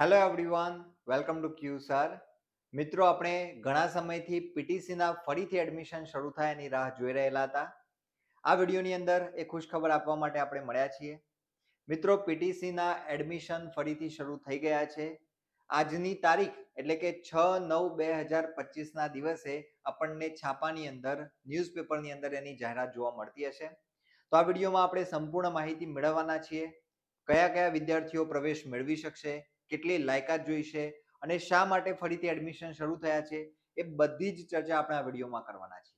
Hello everyone, welcome to Q sir. મિત્રો, આપણે ઘણા સમયથી પીટીસીના ફરીથી એડમિશન શરૂ થાય એની રાહ જોઈ રહેલા હતા. આ વિડીયોની અંદર એ ખુશખબર આપવા માટે આપણે મળ્યા છીએ. મિત્રો, પીટીસીના એડમિશન ફરીથી શરૂ થઈ ગયા છે. આજની તારીખ એટલે કે 6/9/2025ના દિવસે આપણને છાપાની અંદર, ન્યૂઝપેપરની અંદર એની જાહેરાત જોવા મળતી હશે. તો આ વિડીયોમાં આપણે સંપૂર્ણ માહિતી મેળવવાના છીએ. કયા કયા વિદ્યાર્થીઓ પ્રવેશ મેળવી શકશે, કેટલી લાયકાત જોઈશે અને શા માટે ફરીથી એડમિશન શરૂ થયા છે, એ બધી જ ચર્ચા આપણે આ વિડીયોમાં કરવાના છીએ.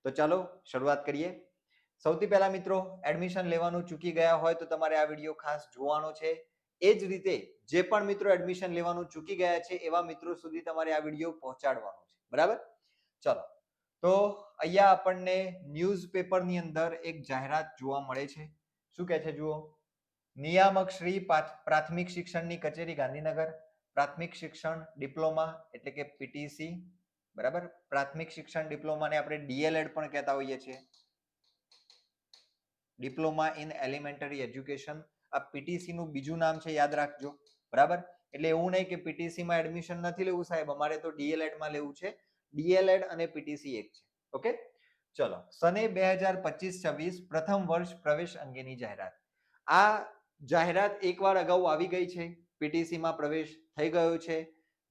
તો ચાલો શરૂઆત કરીએ. સૌથી પહેલા મિત્રો, એડમિશન લેવાનું ચૂકી ગયા હોય તો તમારે આ વિડીયો ખાસ જોવાનો છે. એ જ રીતે જે પણ મિત્રો એડમિશન લેવાનું ચૂકી ગયા છે એવા મિત્રો સુધી તમારે આ વિડીયો પહોંચાડવાનો છે. બરાબર? ચલો, તો અહીંયા આપણને ન્યૂઝપેપરની અંદર એક જાહેરાત જોવા મળે છે. શું કહે છે જુઓ. નિયામક શ્રી પ્રાથમિક શિક્ષણની કચેરી ગાંધીનગર, પ્રાથમિક શિક્ષણ ડિપ્લોમા એટલે કે પીટીસી, બરાબર? પ્રાથમિક શિક્ષણ ડિપ્લોમાને આપણે ડીએલએડ પણ કહેતા હોઈએ છીએ, ડિપ્લોમા ઇન એલિમેન્ટરી એજ્યુકેશન. આ પીટીસી નું બીજું નામ છે, યાદ રાખજો. બરાબર? એટલે એવું નહીં કે પીટીસી માં એડમિશન નથી લેવું સાહેબ, અમારે તો ડીએલએડ માં લેવું છે. ડીએલએડ અને પીટીસી એક છે. ઓકે, ચલો. સને 2025-26 પ્રથમ વર્ષ પ્રવેશ અંગેની જાહેરાત. આ જાહેરાત એકવાર અગાઉ આવી ગઈ છે. પીટીસી માં પ્રવેશ થઈ ગયો છે,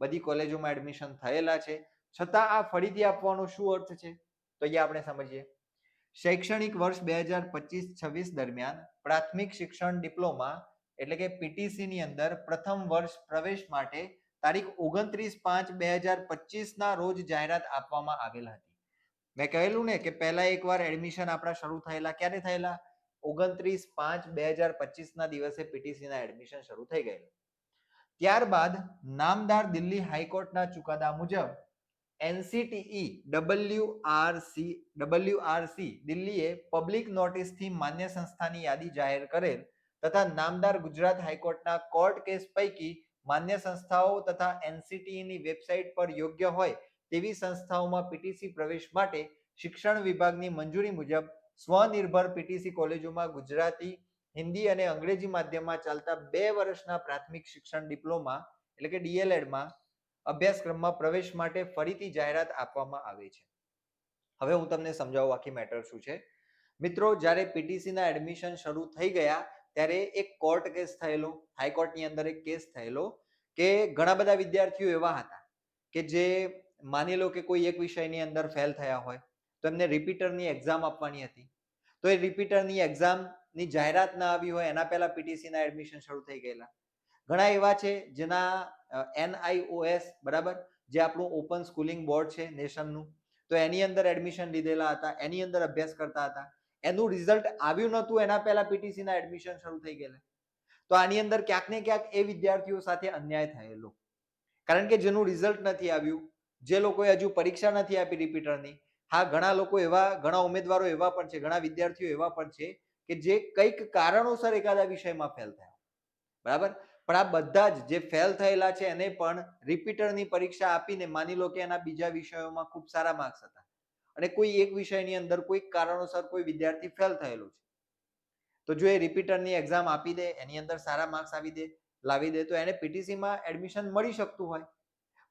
બધી કોલેજોમાં એડમિશન થયેલા છે, છતાં આ ફરીથી આપવાનો શું અર્થ છે તો અહીંયા આપણે સમજીએ. શૈક્ષણિક વર્ષ 2025-26 દરમિયાન પ્રાથમિક શિક્ષણ ડિપ્લોમા એટલે કે પીટીસી ની અંદર પ્રથમ વર્ષ પ્રવેશ માટે તારીખ 29/5/2025 ના રોજ જાહેરાત આપવામાં આવેલ હતી. મેં કહેલું ને કે પહેલા એકવાર એડમિશન આપણા શરૂ થયેલા, ક્યારે થયેલા? 29/5/2025 ના દિવસે પીટીસી ના એડમિશન શરૂ થઈ ગયેલા. ત્યારબાદ નામદાર દિલ્હી હાઈકોર્ટના ચુકાદા મુજબ એનસીટીઈ ડબલ્યુઆરસી દિલ્હીએ પબ્લિક નોટિસથી માન્ય સંસ્થાની યાદી જાહેર કરેલ તથા નામદાર ગુજરાત હાઈકોર્ટના કોર્ટ કેસ પૈકી માન્ય સંસ્થાઓ તથા એનસીટીઈની વેબસાઇટ પર યોગ્ય હોય તેવી સંસ્થાઓમાં પીટીસી પ્રવેશ માટે શિક્ષણ વિભાગની મંજૂરી મુજબ સ્વનિર્ભર પીટીસી કોલેજોમાં ગુજરાતી, હિન્દી અને અંગ્રેજી માધ્યમમાં ચાલતા 2 વર્ષના પ્રાથમિક શિક્ષણ ડિપ્લોમા એટલે કે ડીએલએડમાં અભ્યાસક્રમમાં પ્રવેશ માટે ફરીથી જાહેરાત આપવામાં આવે છે. હવે હું તમને સમજાવું આખી મેટર શું છે. મિત્રો, જ્યારે પીટીસી ના એડમિશન શરૂ થઈ ગયા ત્યારે એક કોર્ટ કેસ થયેલો, હાઈકોર્ટની અંદર એક કેસ થયેલો કે ઘણા બધા વિદ્યાર્થીઓ એવા હતા કે જે માની લો કે કોઈ એક વિષયની અંદર ફેલ થયા હોય તો એમને રિપીટરની એક્ઝામ આપવાની હતી. તો એ રિપીટરની એક્ઝામની જાહેરાત ના આવી હોય એના પહેલા પીટીસી ના એડમિશન શરૂ થઈ ગયેલા. ઘણા એવા છે જેના એનઆઈઓએસ, બરાબર, જે આપણું ઓપન સ્કૂલિંગ બોર્ડ છે નેશનનું, તો એની અંદર એડમિશન લીધેલા હતા, એની અંદર અભ્યાસ કરતા હતા. એનું રિઝલ્ટ આવ્યું નહોતું એના પહેલા પીટીસી ના એડમિશન શરૂ થઈ ગયેલા. તો આની અંદર ક્યાંક ને ક્યાંક એ વિદ્યાર્થીઓ સાથે અન્યાય થયેલો, કારણ કે જેનું રિઝલ્ટ નથી આવ્યું, જે લોકોએ હજુ પરીક્ષા નથી આપી રિપીટરની. હા, ઘણા લોકો એવા, ઘણા ઉમેદવારો એવા પણ છે, ઘણા વિદ્યાર્થીઓ એવા પણ છે કે જે કંઈક કારણોસર એકાદા વિષયમાં ફેલ થયા, બરાબર. પણ આ બધા જ જે ફેલ થયેલા છે એને પણ રિપીટરની પરીક્ષા આપીને માની લો કે એના બીજા વિષયોમાં ખૂબ સારા માર્ક્સ હતા અને કોઈ એક વિષયની અંદર કોઈક કારણોસર કોઈ વિદ્યાર્થી ફેલ થયેલો છે, તો જો એ રિપીટરની એક્ઝામ આપી દે, એની અંદર સારા માર્ક્સ લાવી દે તો એને પીટીસીમાં એડમિશન મળી શકતું હોય.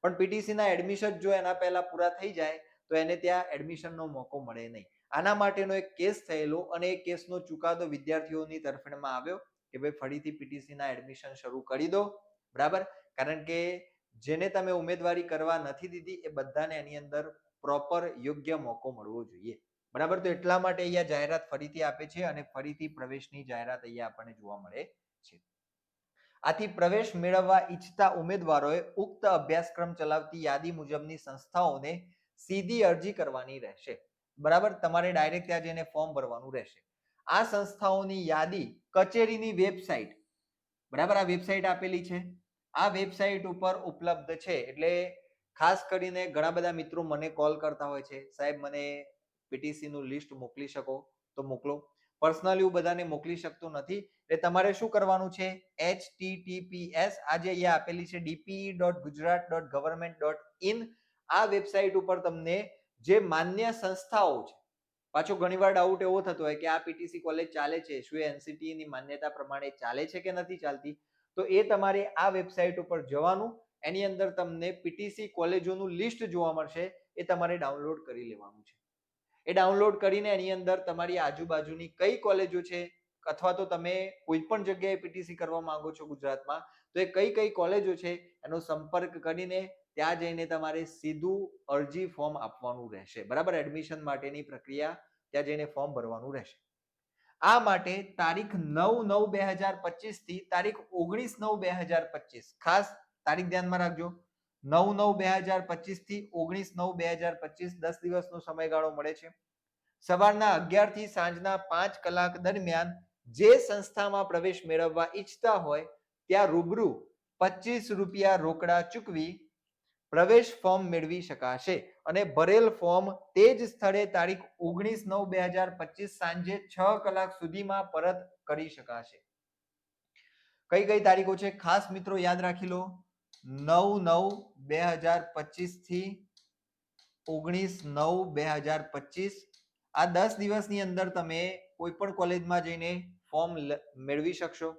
પણ પીટીસીના એડમિશન જો એના પહેલા પૂરા થઈ જાય તો એને ત્યાં એડમિશનનો મોકો મળે નહીં. આના માટેનો એક કેસ થયેલો અને એ કેસનો ચુકાદો વિદ્યાર્થીઓની તરફેણમાં આવ્યો કે ભાઈ ફરીથી પીટીસીના એડમિશન શરૂ કરી દો, બરાબર. કારણ કે જેને તમે ઉમેદવારી કરવા નથી દીધી એ બધાને એની અંદર પ્રોપર યોગ્ય મોકો મળવો જોઈએ, બરાબર. તો એટલા માટે અહીંયા જાહેરાત ફરીથી આપે છે અને ફરીથી પ્રવેશની જાહેરાત અહીંયા આપણને જોવા મળે છે. આથી પ્રવેશ મેળવવા ઈચ્છતા ઉમેદવારોએ ઉક્ત અભ્યાસક્રમ ચલાવતી યાદી મુજબની સંસ્થાઓને સીધી અરજી કરવાની રહેશે, બરાબર. તમારે ડાયરેક્ટ ત્યાં જઈને ફોર્મ ભરવાનું રહેશે. આ સંસ્થાઓની યાદી કચેરીની વેબસાઇટ, બરાબર, આ વેબસાઇટ આપેલી છે, આ વેબસાઇટ ઉપર ઉપલબ્ધ છે. એટલે ખાસ કરીને ઘણા બધા મિત્રો મને કોલ કરતા હોય છે, સાહેબ મને પીટીસી નું લિસ્ટ મોકલી શકો, તો મોકલો. પર્સનલી હું બધાને મોકલી શકતો નથી, એટલે તમારે શું કરવાનું છે, https આજે અહીંયા આપેલી છે dpe.gujarat.government.in, આ વેબસાઇટ ઉપર તમને જે માન્ય સંસ્થાઓ છે, પાછો ઘણીવાર ડાઉટ એવો થતો હોય કે આ પીટીસી કોલેજ ચાલે છે, શું એ એનસીટીઈ ની માન્યતા પ્રમાણે ચાલે છે કે નથી ચાલતી, તો એ તમારે આ વેબસાઇટ ઉપર જવાનું, એની અંદર તમને પીટીસી કોલેજોનું લિસ્ટ જોવા મળશે, એ તમારે ડાઉનલોડ કરી લેવાનું છે. એ ડાઉનલોડ કરીને એની અંદર તમારી આજુબાજુની કઈ કોલેજો છે, અથવા તો તમે કોઈ પણ જગ્યાએ પીટીસી કરવા માંગો છો ગુજરાતમાં, તો એ કઈ કઈ કોલેજો છે એનો સંપર્ક કરીને ત્યાં જઈને તમારે સીધું અરજી ફોર્મ આપવાનું રહેશે. બરાબર, એડમિશન માટેની પ્રક્રિયા ત્યાં જઈને ફોર્મ ભરવાનું રહેશે. આ માટે તારીખ 9/9/2025 થી તારીખ 19/9/2025, ખાસ તારીખ ધ્યાનમાં રાખજો. 9/9/2025 થી 19/9/2025 10 દિવસનો સમયગાળો મળે છે. સવારના 11 થી સાંજના 5 કલાક દરમિયાન જે સંસ્થામાં પ્રવેશ મેળવવા ઈચ્છતા હોય ત્યાં રૂબરૂ 25 રૂપિયા રોકડા ચૂકવી પ્રવેશ ફોર્મ મેળવી શકાશે અને ભરેલ ફોર્મ તે જ સ્થળે તારીખ 19/9/2025 સાંજે 6 કલાક સુધીમાં પરત કરી શકાશે. કઈ કઈ તારીખો છે ખાસ મિત્રો યાદ રાખી લો. 9/9/2025 થી 19/9/2025 આ 10 દિવસની અંદર તમે કોઈ પણ કોલેજમાં જઈને ફોર્મ મેળવી શકશો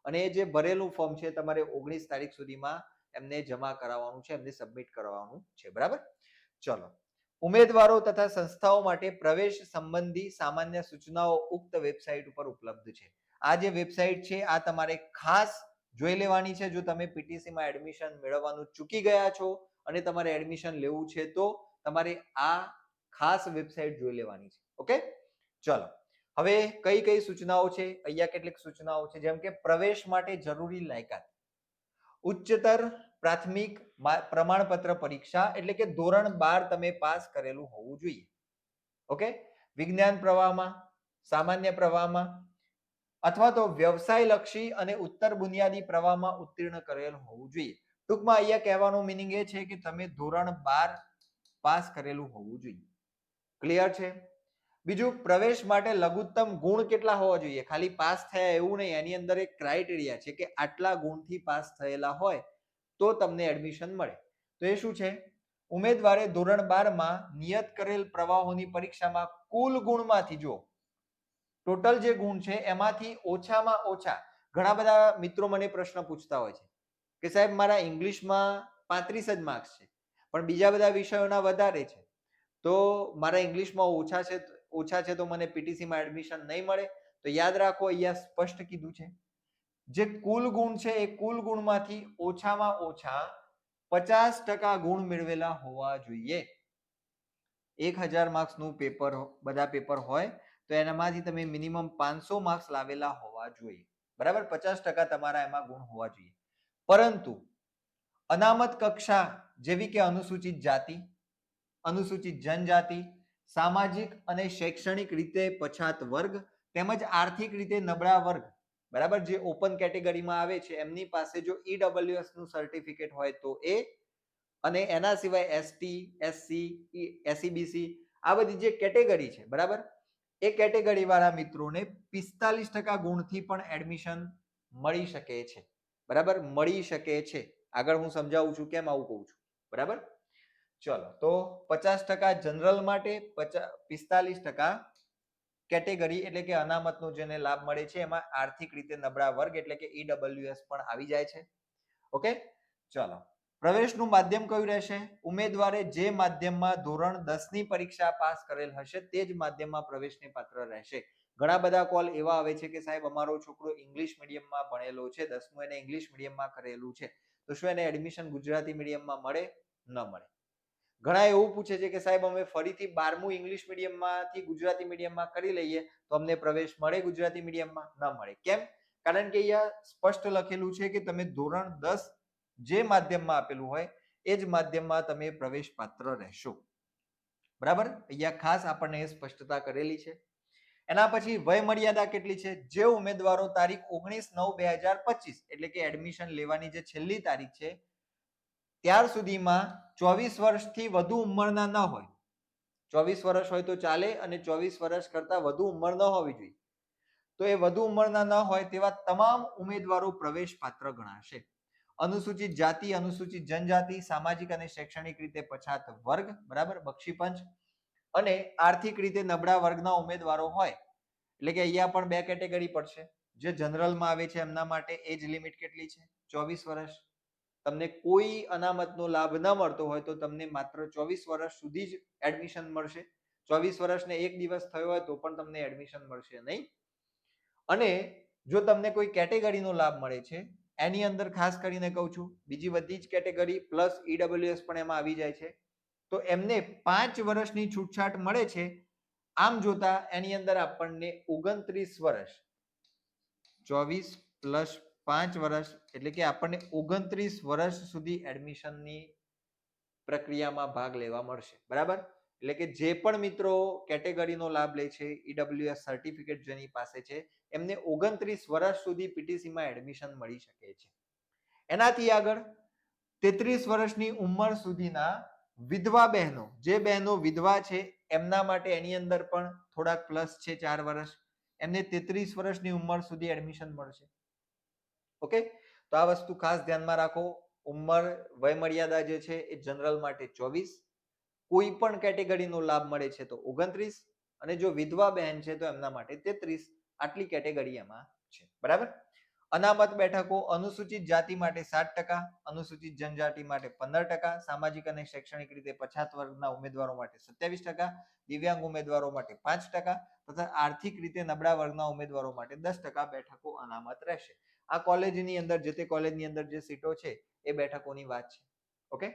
અને એ જે ભરેલું ફોર્મ છે તમારે 19 તારીખ સુધીમાં એમને જમા કરાવવાનું છે, એમને સબમિટ કરવાનું છે. બરાબર, ચલો. ઉમેદવારો તથા સંસ્થાઓ માટે પ્રવેશ સંબંધી સામાન્ય સૂચનાઓ ઉક્ત વેબસાઇટ ઉપર ઉપલબ્ધ છે. આ જે વેબસાઇટ છે આ તમારે ખાસ જોઈ લેવાની છે. જો તમે પીટીસી માં એડમિશન મેળવવાનું ચૂકી ગયા છો અને તમારે એડમિશન લેવું છે તો તમારે આ ખાસ વેબસાઇટ જોઈ લેવાની છે. ઓકે, ચલો. હવે કઈ કઈ સૂચનાઓ છે, અહીંયા કેટલીક સૂચનાઓ છે, જેમ કે પ્રવેશ માટે જરૂરી લાયકાત. ઉચ્ચતર પ્રાથમિક પ્રમાણપત્ર પરીક્ષા એટલે કે ધોરણ 12 તમે પાસ કરેલું હોવું જોઈએ. ઓકે, વિજ્ઞાન પ્રવાહમાં, સામાન્ય પ્રવાહમાં અથવા તો વ્યવસાય લક્ષી અને ઉત્તર બુનિયાદી પ્રવાહમાં ઉત્તીર્ણ કરેલ હોવું જોઈએ. ટૂંકમાં અહીંયા કહેવાનો મીનિંગ એ છે કે તમે ધોરણ 12 પાસ કરેલું હોવું જોઈએ. ક્લિયર છે? બીજું, પ્રવેશ માટે લઘુત્તમ ગુણ કેટલા હોવા જોઈએ? ખાલી પાસ થયા એવું નહીં, એની અંદર એક ક્રાઇટેરિયા છે કે આટલા ગુણથી પાસ થયેલા હોય તો તમને એડમિશન મળે. તો એ શું છે? ઉમેદવારે ધોરણ 12 માં નિયત કરેલ પ્રવાહોની પરીક્ષામાં કુલ ગુણમાંથી, જો ટોટલ જે ગુણ છે એમાંથી ઓછામાં ઓછા, ઘણા બધા મિત્રો મને પ્રશ્ન પૂછતા હોય છે કે સાહેબ મારા ઇંગ્લિશમાં 35 જ માર્ક્સ છે પણ બીજા બધા વિષયોના વધારે છે, તો મારા ઇંગ્લિશમાં ઓછા છે તો મને પીટીસી માં એડમિશન નહીં મળે. તો યાદ રાખો, અહીંયા સ્પષ્ટ કીધું છે જે કુલ ગુણ છે એ કુલ ગુણમાંથી ઓછામાં ઓછા 50% ગુણ મેળવેલા હોવા જોઈએ. 1000 માર્ક્સનું પેપર, બધા પેપર હોય તો એનામાંથી તમે મિનિમમ 500 માર્ક્સ લાવેલા હોવા જોઈએ. બરાબર, 50% તમારા એમાં ગુણ હોવા જોઈએ. પરંતુ અનામત કક્ષા જેવી કે અનુસૂચિત જાતિ, અનુસૂચિત જનજાતિ, સામાજિક અને શૈક્ષણિક રીતે પછાત વર્ગ તેમજ આર્થિક રીતે નબળા વર્ગ, બરાબર, જે ઓપન કેટેગરીમાં આવે છે એમની પાસે જો ઈડબ્લ્યુએસ નું સર્ટિફિકેટ હોય તો એ, અને એના સિવાય એસટી, એસસી, એસસીબીસી આ બધી જે કેટેગરી છે, બરાબર, એ કેટેગરી વાળા મિત્રોને 45% ગુણથી પણ એડમિશન મળી શકે છે. બરાબર, મળી શકે છે. આગળ હું સમજાવું છું કેમ આવું કહું છું. બરાબર, ચલો. તો 50% જનરલ માટે, 45% કેટેગરી એટલે કે અનામતનો જેને લાભ મળે છે એમાં આર્થિક રીતે નબળા વર્ગ એટલે કે ઈડબ્લ્યુએસ પણ આવી જાય છે. ઓકે, ચલો. પ્રવેશનું માધ્યમ કયું રહેશે? ઉમેદવારે જે માધ્યમમાં ધોરણ 10 ની પરીક્ષા પાસ કરેલ હશે તે જ માધ્યમમાં પ્રવેશને પાત્ર રહેશે. ઘણા બધા કોલ એવા આવે છે કે સાહેબ અમારો છોકરો ઇંગ્લિશ મીડિયમમાં ભણેલો છે, 10મું એને ઇંગ્લિશ મીડિયમમાં કરેલું છે, તો શું એને એડમિશન ગુજરાતી મીડિયમમાં મળે? ન મળે. ઘણા એવું પૂછે છે કે સાહેબ અમે ફરીથી 12મું ઇંગ્લિશ મીડિયમમાંથી ગુજરાતી મીડિયમમાં કરી લઈએ તો અમને પ્રવેશ મળે ગુજરાતી મીડિયમમાં? ન મળે. કેમ? કારણ કે અહીંયા સ્પષ્ટ લખેલું છે કે તમે ધોરણ 10 જે માધ્યમમાં આપેલું હોય એ જ માધ્યમમાં તમે પ્રવેશ પાત્ર રહેશો. બરાબર, અહીંયા ખાસ આપણને એ સ્પષ્ટતા કરેલી છે. એના પછી વય મર્યાદા કેટલી છે? જે ઉમેદવારો તારીખ 19/9/2025 એટલે કે એડમિશન લેવાની જે છેલ્લી તારીખ છે ત્યાર સુધીમાં 24 વર્ષથી વધુ ઉંમરના ન હોય, 24 વર્ષ હોય તો ચાલે અને 24 વર્ષ કરતા વધુ ઉંમર ન હોવી જોઈએ, તો એ વધુ ઉંમરના ન હોય તેવા તમામ ઉમેદવારો પ્રવેશ પાત્ર ગણાશે. અનુસૂચિત જાતિ, અનુસૂચિત જનજાતિ, સામાજિક અને શૈક્ષણિક રીતે પછાત વર્ગ, બરાબર, બક્ષીપંચ અને આર્થિક રીતે નબળા વર્ગના ઉમેદવારો હોય એટલે કે અહીંયા પણ બે કેટેગરી પડશે. જે જનરલમાં આવે છે એમના માટે એજ લિમિટ કેટલી છે? 24 વર્ષ. તમને કોઈ અનામતનો લાભ ન મળતો હોય તો તમને માત્ર 24 વર્ષ સુધી જ એડમિશન મળશે. 24 વર્ષને એક દિવસ થયો હોય તો પણ તમને એડમિશન મળશે નહીં. અને જો તમને કોઈ કેટેગરીનો લાભ મળે છે, એની અંદર ખાસ કરીને કહું છું, બીજી બધી જ કેટેગરી પ્લસ ઈડબ્લ્યુએસ પણ એમાં આવી જાય છે, તો એમને 5 વર્ષની છૂટછાટ મળે છે. આમ જોતા એની અંદર આપણને 29 વર્ષ, 24 પ્લસ 5 વર્ષ એટલે કે આપણને 29 વર્ષ સુધી એડમિશનની પ્રક્રિયામાં ભાગ લેવા મળશે. બરાબર? એટલે કે જે પણ મિત્રો કેટેગરીનો લાભ લે છે, ઈડબ્લ્યુએસ સર્ટિફિકેટ જેની પાસે છે, એમને 29 વર્ષ સુધી પીટીસીમાં એડમિશન મળી શકે છે. એનાથી આગળ 33 વર્ષની ઉંમર સુધીના વિધવા બહેનો, જે બહેનો વિધવા છે એમના માટે એની અંદર પણ થોડાક પ્લસ છે 4 વર્ષ, એમને 33 વર્ષની ઉંમર સુધી એડમિશન મળશે. ઓકે, તો આ વસ્તુ ખાસ ધ્યાનમાં રાખો. ઉંમર વયમર્યાદા જે છે એ જનરલ માટે 24, કોઈ પણ કેટેગરીનો લાભ મળે છે તો 29, અને જો વિધવા બહેન છે તો એમના માટે 33. આટલી કેટેગરી એમાં છે. બરાબર? અનામત બેઠકો અનુસૂચિત જાતિ માટે 7%, અનુસૂચિત જનજાતિ માટે 15%, સામાજિક અને શૈક્ષણિક રીતે પછાત વર્ગના ઉમેદવારો માટે 27%, દિવ્યાંગ ઉમેદવારો માટે 5% તથા આર્થિક રીતે નબળા વર્ગના ઉમેદવારો માટે 10% બેઠકો અનામત રહેશે. આ કોલેજની અંદર, જે તે કોલેજની અંદર જે સીટો છે એ બેઠકોની વાત છે. ઓકે,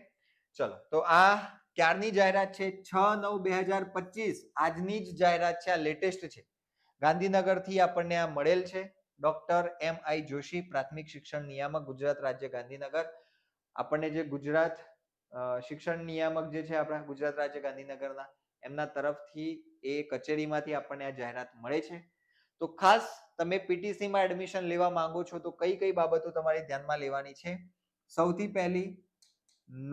ચલો, તો આ ક્યારની જાહેરાત છે? 6/9/2025, આજની જ જાહેરાત છે, આ લેટેસ્ટ છે. ગાંધીનગરથી આપણને આ મળેલ છે. Doctor M.I. જોશી, પ્રાથમિક શિક્ષણ નિયામક, ગુજરાત રાજ્ય ગાંધીનગર. આપણને જે ગુજરાત શિક્ષણ નિયામક જે છે આપણા ગુજરાત રાજ્ય ગાંધીનગરના, એમના તરફથી એ કચેરીમાંથી આપણને આ જાહેરાત મળે છે. તો ખાસ તમે પીટીસીમાં એડમિશન લેવા માંગો છો તો કઈ કઈ બાબતો તમારે ધ્યાનમાં લેવાની છે? સૌથી પહેલી,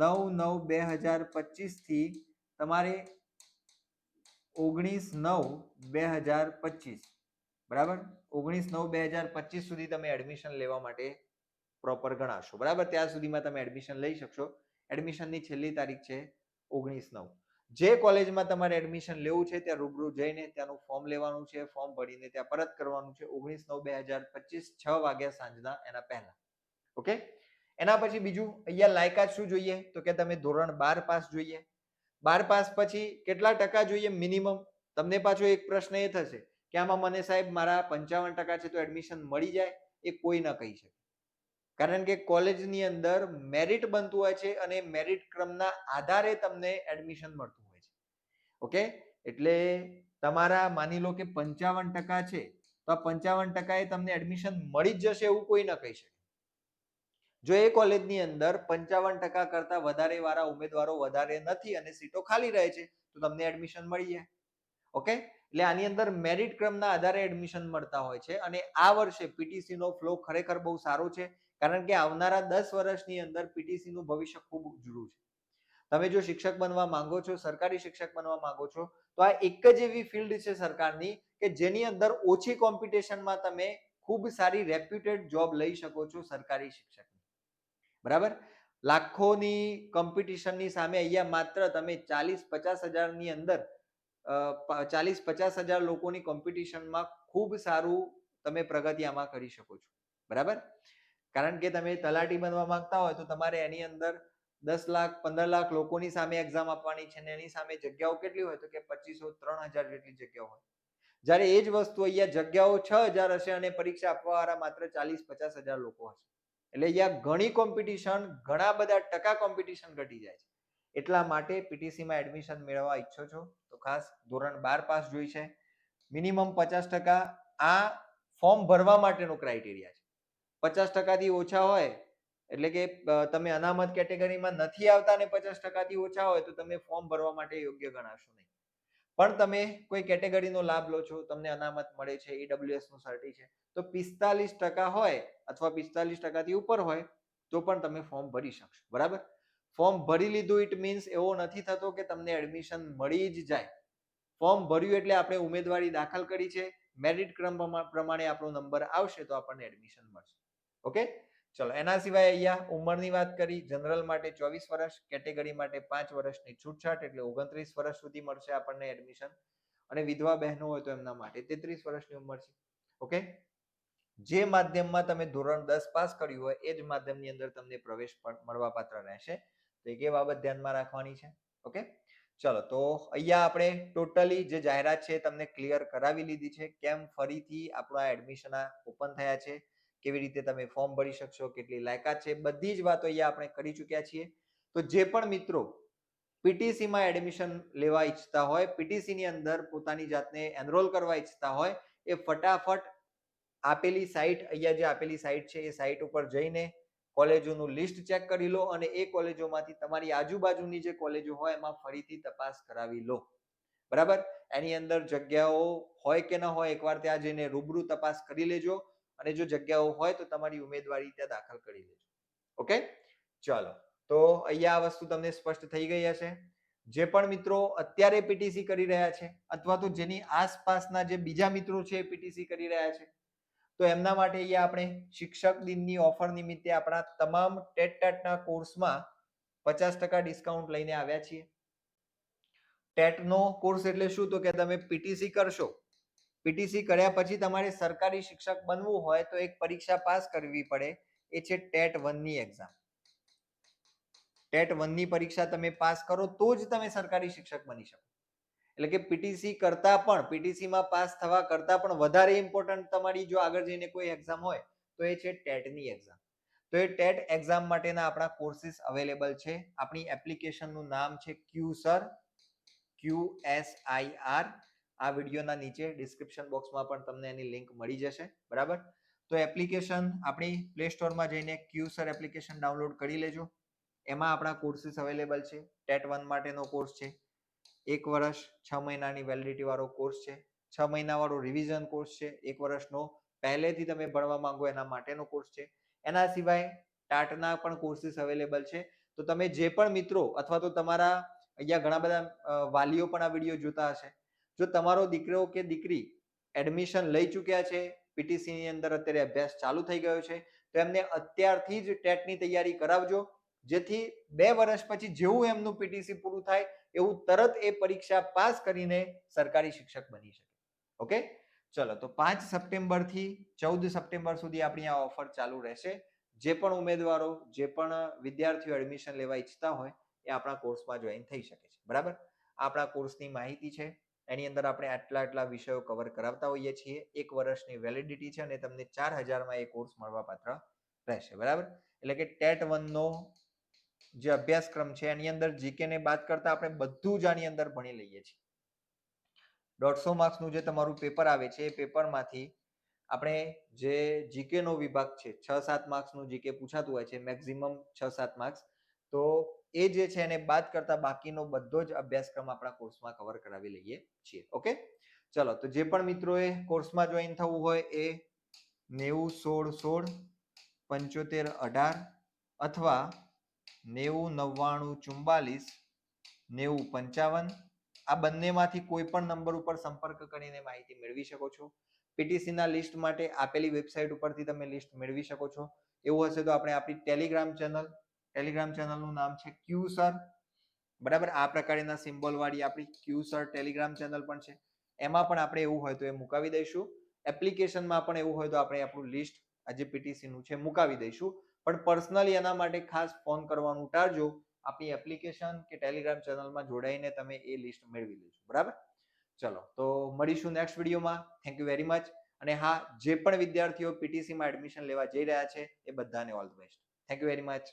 9/9/2025 થી તમારે 19/9/2025, બરાબર, 19/9/2025 સુધી તમે એડમિશન લેવા માટે પ્રોપર ગણાશો. બરાબર? ત્યાં સુધીમાં તમે એડમિશન લઈ શકશો. એડમિશનની છેલ્લી તારીખ છે 19/9. જે કોલેજમાં તમારે એડમિશન લેવું છે ત્યાં રૂબરૂ જઈને ત્યાંનું ફોર્મ લેવાનું છે, ફોર્મ ભરીને ત્યાં પરત કરવાનું છે 19/9/2025, 6 વાગ્યા સાંજના, એના પહેલા. ઓકે, એના પછી બીજું અહીંયા લાયકાત શું જોઈએ? તો કે તમે ધોરણ 12 પાસ જોઈએ. 12 પાસ પછી કેટલા ટકા જોઈએ મિનિમમ? તમને પાછો એક પ્રશ્ન એ થશે કે આમાં મને સાહેબ મારા 55% છે તો એડમિશન મળી જાય? એ કોઈ ન કહી શકે. કારણ કે કોલેજની અંદર મેરિટ બનતું હોય છે અને મેરિટ ક્રમના આધારે તમને એડમિશન મળતું હોય છે. ઓકે, એટલે તમારા માની લો કે 55% છે તો આ 55% એ તમને એડમિશન મળી જ જશે એવું કોઈ ન કહી શકે. જો એ કોલેજની અંદર 55% કરતા વધારે વાળા ઉમેદવારો વધારે નથી અને સીટો ખાલી રહે છે તો તમને એડમિશન મળી જાય. ઓકે, એટલે આની અંદર મેરિટ ક્રમના આધારે એડમિશન મળતા હોય છે. અને આ વર્ષે પીટીસી નો ફ્લો ખરેખર બહુ સારો છે, કારણ કે આવનારા 10 વર્ષની અંદર પીટીસી નું ભવિષ્ય ખૂબ ઉજળું છે. તમે જો શિક્ષક બનવા માંગો છો, સરકારી શિક્ષક બનવા માંગો છો, તો આ એક જ એવી ફિલ્ડ છે સરકારની કે જેની અંદર ઓછી કોમ્પિટિશનમાં તમે ખૂબ સારી રેપ્યુટેડ જોબ લઈ શકો છો સરકારી શિક્ષક. બરાબર? લાખોની કોમ્પિટિશનની સામે અહીંયા માત્ર તમે 40-50 હજારની અંદર 40-50 હજાર લોકોની કોમ્પિટિશનમાં ખૂબ સારું તમે પ્રગતિ આમાં કરી શકો છો. બરાબર? કારણ કે તમે તલાટી બનવા માંગતા હોય તો તમારે એની અંદર 10 લાખ 15 લાખ લોકોની સામે એક્ઝામ આપવાની છે, અને એની સામે જગ્યાઓ કેટલી હોય તો કે 2500-3000 જેટલી જગ્યાઓ હોય. જ્યારે એ જ વસ્તુ અહીંયા જગ્યાઓ 6000 હશે અને પરીક્ષા આપવા વાળા માત્ર 40-50 હજાર લોકો હશે. એટલે અહીંયા ઘણી કોમ્પિટિશન, ઘણા બધા ટકા કોમ્પિટિશન ઘટી જાય છે. એટલા માટે પીટીસીમાં એડમિશન મેળવવા ઈચ્છો છો તો ખાસ ધોરણ 12 પાસ જોઈશે, મિનિમમ 50%. આ ફોર્મ ભરવા માટેનો ક્રાઇટેરિયા છે. 50% થી ઓછા હોય એટલે કે તમે અનામત કેટેગરીમાં નથી આવતા અને 50% થી ઓછા હોય તો તમે ફોર્મ ભરવા માટે યોગ્ય ગણાશો નહીં. પણ તમે કોઈ કેટેગરીનો લાભ લો છો, તમને અનામત મળે છે, ઈડબ્લ્યુએસ નું સર્ટી છે, તો 45% હોય અથવા 45% થી ઉપર હોય તો પણ તમે ફોર્મ ભરી શકશો. બરાબર? ફોર્મ ભરી લીધું ઇટ મીન્સ એવો નથી થતો કે તમને એડમિશન મળી જ જાય. ફોર્મ ભર્યું એટલે આપણે ઉમેદવારી દાખલ કરી છે, મેરિટ ક્રમ પ્રમાણે આપણો નંબર આવશે તો આપણને એડમિશન મળશે. ઓકે, ચલો, એના સિવાય અહીંયા ઉંમરની વાત કરી. જનરલ માટે 24 વર્ષ, કેટેગરી માટે 5 વર્ષની છૂટછાટ એટલે 29 વર્ષ સુધી મળશે આપણને એડમિશન. અને વિધવા બહેનો હોય તો એમના માટે 33 વર્ષની ઉંમર છે. ઓકે, જે માધ્યમમાં તમે ધોરણ 10 પાસ કર્યું હોય એ જ માધ્યમની અંદર તમને પ્રવેશ પણ મળવાપાત્ર રહેશે. તો એક એ બાબત ધ્યાનમાં રાખવાની છે. ઓકે, ચલો તો અહીંયા આપણે ટોટલી જે જાહેરાત છે તમને ક્લિયર કરાવી લીધી છે. કેમ ફરીથી આપણા એડમિશન ઓપન થયા છે, કેવી રીતે તમે ફોર્મ ભરી શકશો, કેટલી લાયકાત છે, બધી જ વાતો અહીંયા આપણે કરી ચૂક્યા છીએ. તો જે પણ મિત્રો પીટીસી માં એડમિશન લેવા ઈચ્છતા હોય, પીટીસી ની અંદર પોતાની જાતને એનરોલ કરવા ઈચ્છતા હોય, એ ફટાફટ આપેલી સાઇટ, અહીંયા જે આપેલી સાઇટ છે એ સાઇટ ઉપર જઈને કોલેજોનું લિસ્ટ ચેક કરી લો અને એ કોલેજોમાંથી તમારી આજુબાજુની જે કોલેજો હોય એમાં ફરીથી તપાસ કરાવી લો. બરાબર, એની અંદર જગ્યાઓ હોય કે ન હોય એકવાર ત્યાં જઈને રૂબરૂ તપાસ કરી લેજો અને જો જગ્યાઓ હોય તો તમારી ઉમેદવારી ત્યાં દાખલ કરી લેજો. ઓકે, ચાલો તો અહીંયા આ વસ્તુ તમને સ્પષ્ટ થઈ ગઈ હશે. જે પણ મિત્રો અત્યારે પીટીસી કરી રહ્યા છે અથવા તો જેની આસપાસના જે બીજા મિત્રો છે પીટીસી કરી રહ્યા છે, તો એમના માટે અહીંયા આપણે શિક્ષક દિનની ઓફર નિમિત્તે આપણા તમામ ટેટના કોર્સમાં 50% ડિસ્કાઉન્ટ લઈને આવ્યા છીએ. ટેટનો કોર્સ એટલે શું? તો કે તમે પીટીસી કરશો, પીટીસી કર્યા પછી તમારે સરકારી શિક્ષક બનવું હોય તો એક પરીક્ષા પાસ કરવી પડે, એ છે ટેટ 1 ની એક્ઝામ. ટેટ 1 ની પરીક્ષા તમે પાસ કરો તો જ તમે સરકારી શિક્ષક બની શકો. એટલે કે પીટીસી કરતા પણ, પીટીસી માં પાસ થવા કરતા પણ વધારે ઇમ્પોર્ટન્ટ તમારી જો આગળ જઈને કોઈ એક્ઝામ હોય તો એ છે ટેટ ની એક્ઝામ. તો એ ટેટ એક્ઝામ માટેના આપણા કોર્સિસ અવેલેબલ છે. આપણી એપ્લિકેશનનું નામ છે QSIR, QSIR. આ વિડીયોના નીચે ડિસ્ક્રિપ્શન બોક્સમાં પણ તમને એની લિંક મળી જશે. બરાબર, તો એપ્લિકેશન આપણી પ્લે સ્ટોરમાં જઈને QSIR એપ્લિકેશન ડાઉનલોડ કરી લેજો. એમાં આપણા કોર્સિસ અવેલેબલ છે. ટેટ 1 માટેનો કોર્સ છે, 1 વર્ષ 6 મહિનાની વેલિડિટી વાળો કોર્સ છે, 6 મહિના વાળો રિવિઝન કોર્સ છે, 1 વર્ષનો પહેલેથી તમે ભણવા માંગો એના માટેનો કોર્સ છે. એના સિવાય ટાટના પણ કોર્સિસ અવેલેબલ છે. તો તમે જે પણ મિત્રો અથવા તો તમારા અહીંયા ઘણા બધા વાલીઓ પણ આ વિડીયો જોતા હશે, જો તમારો દીકરો કે દીકરી એડમિશન લઈ ચૂક્યા છે, પીટીસી ની અંદર અત્યારે અભ્યાસ ચાલુ થઈ ગયો છે, તો એમને અત્યારથી જ ટેટની તૈયારી કરાવજો, જેથી 2 વર્ષ પછી જેવું એમનું પીટીસી પૂરું થાય એવું તરત એ પરીક્ષા પાસ કરીને સરકારી શિક્ષક બની શકે. ઓકે, ચલો તો 5 સપ્ટેમ્બર થી 14 સપ્ટેમ્બર સુધી આપણી આ ઓફર ચાલુ રહેશે. જે પણ ઉમેદવારો, જે પણ વિદ્યાર્થીઓ એડમિશન લેવા ઈચ્છતા હોય એ આપણા કોર્સમાં જોઈન થઈ શકે છે. બરાબર, આપણા કોર્સની માહિતી છે, એની અંદર આપણે આટલા વિષયો કવર કરાવતા હોઈએ છીએ. 1 વર્ષની વેલિડિટી છે અને તમને 4000 માં એ કોર્સ મળવાપાત્ર રહેશે. બરાબર, એટલે કે ટેટ 1 નો જે અભ્યાસક્રમ છે એની અંદર જીકે ને બાદ કરતા આપણે બધું જ આની અંદર ભણી લઈએ છીએ. 150 માર્ક્સનું જે તમારું પેપર આવે છે એ પેપરમાંથી આપણે જે જીકે નો વિભાગ છે, 6-7 માર્ક્સનું જીકે પૂછાતું હોય છે, મેક્સિમમ 6-7 માર્ક્સ, તો એ જે છે એને બાદ કરતા બાકીનો બધો જ અભ્યાસક્રમ આપણા કોર્સમાં કવર કરાવી લઈએ છીએ. ઓકે, ચલો તો જે પણ મિત્રોએ કોર્સમાં જોઈન થવું હોય એ 90-16-16, 75-18 અથવા 90-99-44, 90-55 આ બંનેમાંથી કોઈ પણ નંબર ઉપર સંપર્ક કરીને માહિતી મેળવી શકો છો. પીટીસી ના લિસ્ટ માટે આપેલી વેબસાઇટ ઉપરથી તમે લિસ્ટ મેળવી શકો છો. એવું હશે તો આપણે આપણી ટેલિગ્રામ ચેનલનું નામ છે QSIR. બરાબર, આ પ્રકારના સિમ્બોલ વાળી આપણી QSIR ટેલિગ્રામ ચેનલ પણ છે. એમાં પણ આપણે એવું હોય તો એ મુકાવી દઈશું. એપ્લિકેશનમાં પણ એવું હોય તો આપણે આપણું લિસ્ટ આજે પીટીસી નું છે મુકાવી દઈશું. પણ પર્સનલી એના માટે ખાસ ફોન કરવાનું ટાળજો. આપણી એપ્લિકેશન કે ટેલિગ્રામ ચેનલમાં જોડાઈને તમે એ લિસ્ટ મેળવી લેજો. બરાબર, ચલો તો મળીશું નેક્સ્ટ વિડીયોમાં. Thank you very much. અને હા, જે પણ વિદ્યાર્થીઓ પીટીસીમાં એડમિશન લેવા જઈ રહ્યા છે એ બધાને all the best. Thank you very much.